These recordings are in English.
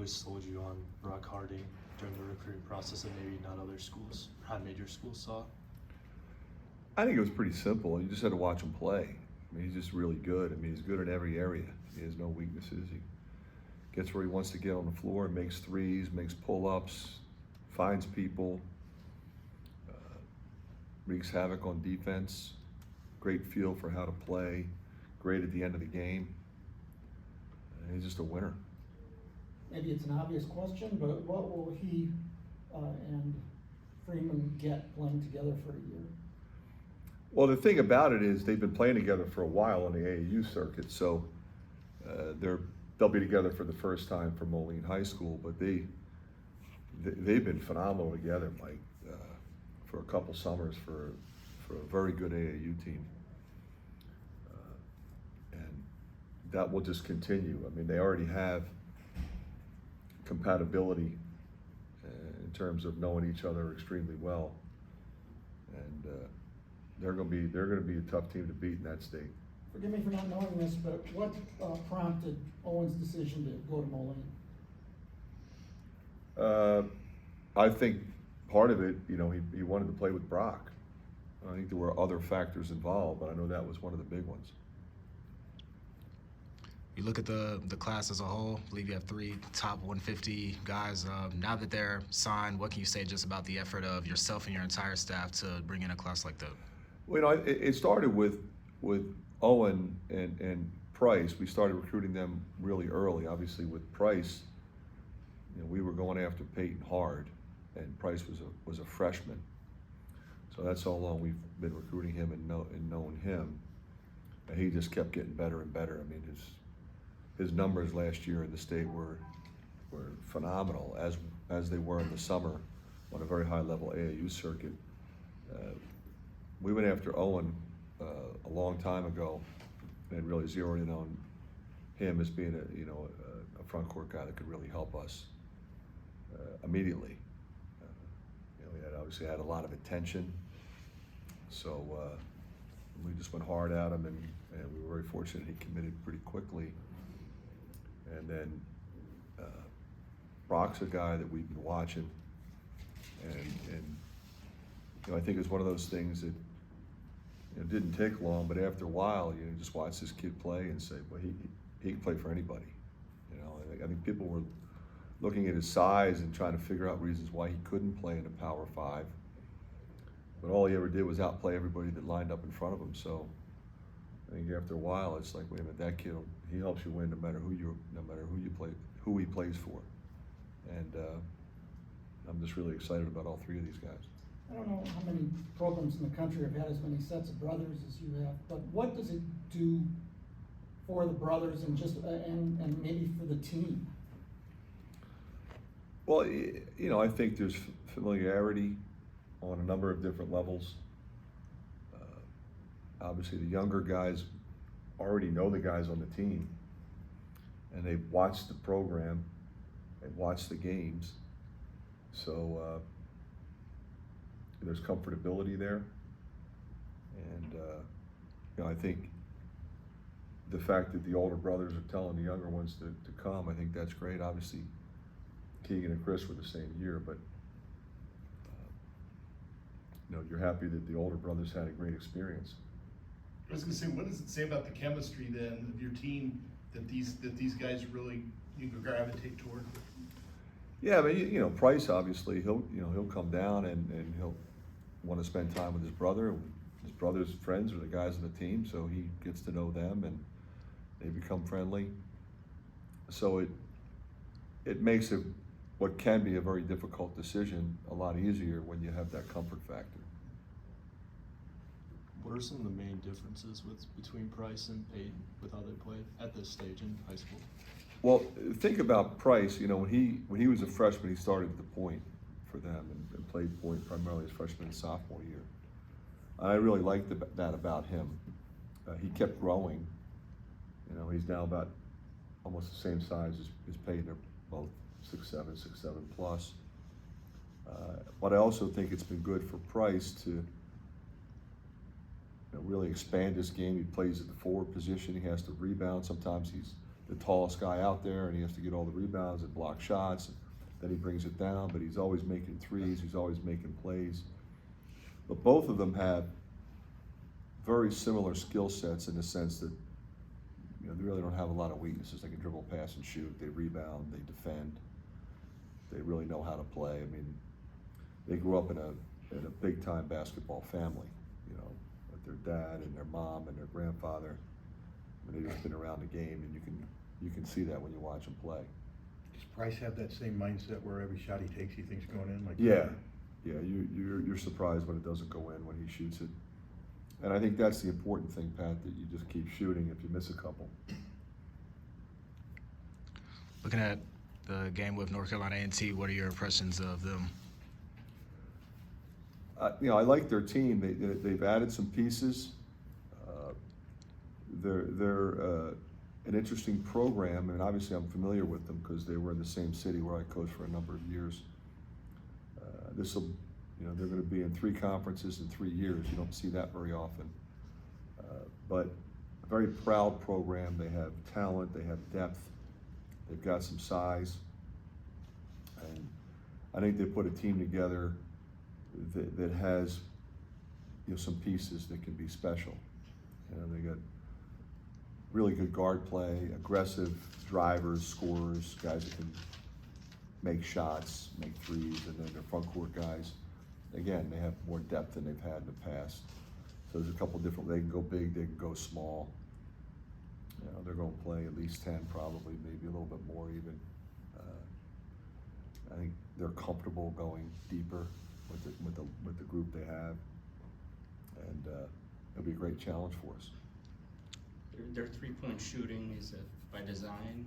always sold you on Brock Harding during the recruiting process that maybe not other schools, high-major schools saw? I think it was pretty simple. You just had to watch him play. I mean, he's just really good. I mean, he's good in every area. He has no weaknesses. He gets where he wants to get on the floor, makes threes, makes pull-ups, finds people, wreaks havoc on defense, great feel for how to play, great at the end of the game. And he's just a winner. Maybe it's an obvious question, but what will he and Freeman get playing together for a year? Well, the thing about it is they've been playing together for a while on the AAU circuit, so they'll be together for the first time for Moline High School, but they've been phenomenal together, Mike, for a couple summers for a very good AAU team. And that will just continue. I mean, they already have compatibility in terms of knowing each other extremely well, and they're going to be a tough team to beat in that state. Forgive me for not knowing this, but what prompted Owen's decision to go to Moline? I think part of it, you know, he wanted to play with Brock. I think there were other factors involved, but I know that was one of the big ones. You look at the class as a whole, I believe you have 3 top 150 guys. Now that they're signed, what can you say just about the effort of yourself and your entire staff to bring in a class like that? Well, you know, it started with Owen and Price. We started recruiting them really early. Obviously with Price, you know, we were going after Peyton hard, and Price was a freshman. So that's how long we've been recruiting him and knowing him. And he just kept getting better and better. I mean, his numbers last year in the state were phenomenal, as they were in the summer on a very high level AAU circuit. We went after Owen a long time ago and really zeroed in on him as being a front court guy that could really help us immediately. You know, he obviously had a lot of attention, so we just went hard at him, and we were very fortunate he committed pretty quickly. And then Brock's a guy that we've been watching, and you know, I think it's one of those things that, you know, didn't take long, but after a while, you know, you just watch this kid play and say, well, he can play for anybody. You know, I think people were looking at his size and trying to figure out reasons why he couldn't play in a Power 5. But all he ever did was outplay everybody that lined up in front of him. So I think after a while, it's like, wait a minute, that kid, he helps you win no matter who he plays for. And I'm just really excited about all 3 of these guys. I don't know how many programs in the country have had as many sets of brothers as you have, but what does it do for the brothers and just and maybe for the team? Well, you know, I think there's familiarity on a number of different levels. Obviously, the younger guys already know the guys on the team, and they've watched the program and watched the games. So there's comfortability there. And you know, I think the fact that the older brothers are telling the younger ones to come, I think that's great. Obviously, Keegan and Chris were the same year, but you know, you're happy that the older brothers had a great experience. I was going to say, what does it say about the chemistry then of your team that these guys really you can gravitate toward? Yeah, I mean, you know, Price obviously he'll come down and he'll want to spend time with his brother. His brother's friends are the guys on the team, so he gets to know them and they become friendly. So it makes it what can be a very difficult decision a lot easier when you have that comfort factor. What are some of the main differences between Price and Peyton with how they played at this stage in high school? Well, think about Price. You know, when he was a freshman, he started at the point for them and played point primarily his freshman and sophomore year. I really liked that about him. He kept growing. You know, he's now about almost the same size as Peyton. They're both 6'7", 6'7" plus. But I also think it's been good for Price to really expand his game. He plays at the forward position. He has to rebound. Sometimes he's the tallest guy out there, and he has to get all the rebounds and block shots. Then he brings it down, but he's always making threes. He's always making plays. But both of them have very similar skill sets in the sense that, you know, they really don't have a lot of weaknesses. They can dribble, pass, and shoot. They rebound. They defend. They really know how to play. I mean, they grew up in a big-time basketball family, you know, with their dad and their mom and their grandfather. I mean, they've just been around the game, and you can see that when you watch them play. Does Price have that same mindset where every shot he takes, he thinks going in? Like Yeah, you're surprised when it doesn't go in when he shoots it, and I think that's the important thing, Pat. That you just keep shooting if you miss a couple. Looking at the game with North Carolina A&T, what are your impressions of them? You know, I like their team. They've added some pieces. They're an interesting program, and obviously I'm familiar with them because they were in the same city where I coached for a number of years. You know, they're going to be in 3 conferences in 3 years. You don't see that very often. But a very proud program. They have talent. They have depth. They've got some size, and I think they put a team together that has, you know, some pieces that can be special. You know, they got really good guard play, aggressive drivers, scorers, guys that can make shots, make threes, and then their front court guys. Again, they have more depth than they've had in the past. So there's a couple different. They can go big, they can go small. You know, they're going to play at least 10, probably, maybe a little bit more even. I think they're comfortable going deeper with the group they have, and it'll be a great challenge for us. Their three-point shooting, is it by design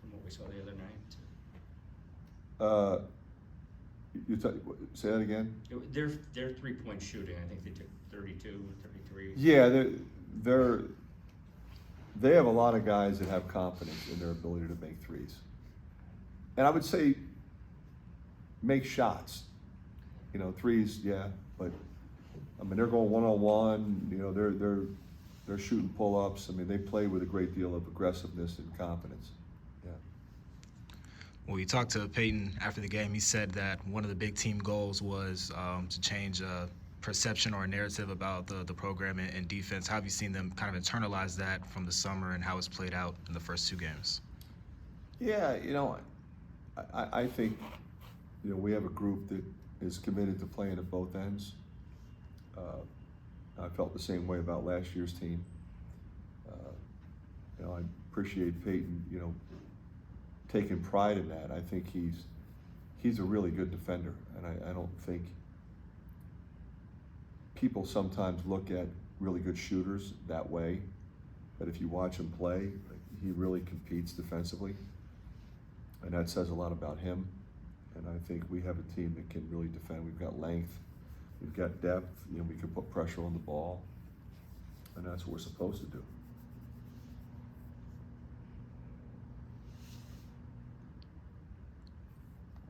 from what we saw the other night? Say that again? Their three-point shooting, I think they took 32, 33. Yeah, they have a lot of guys that have confidence in their ability to make threes. And I would say make shots. You know, threes, yeah, but I mean, they're going one-on-one. You know, they're shooting pull-ups. I mean, they play with a great deal of aggressiveness and confidence. Yeah. Well, you talked to Peyton after the game. He said that one of the big team goals was to change perception or a narrative about the program and defense. How have you seen them kind of internalize that from the summer and how it's played out in the first 2 games? Yeah, you know, I think, you know, we have a group that is committed to playing at both ends. I felt the same way about last year's team. You know, I appreciate Peyton, you know, taking pride in that. I think he's a really good defender, and I don't think people sometimes look at really good shooters that way, but if you watch him play, he really competes defensively, and that says a lot about him. And I think we have a team that can really defend. We've got length, we've got depth, you know, we can put pressure on the ball, and that's what we're supposed to do.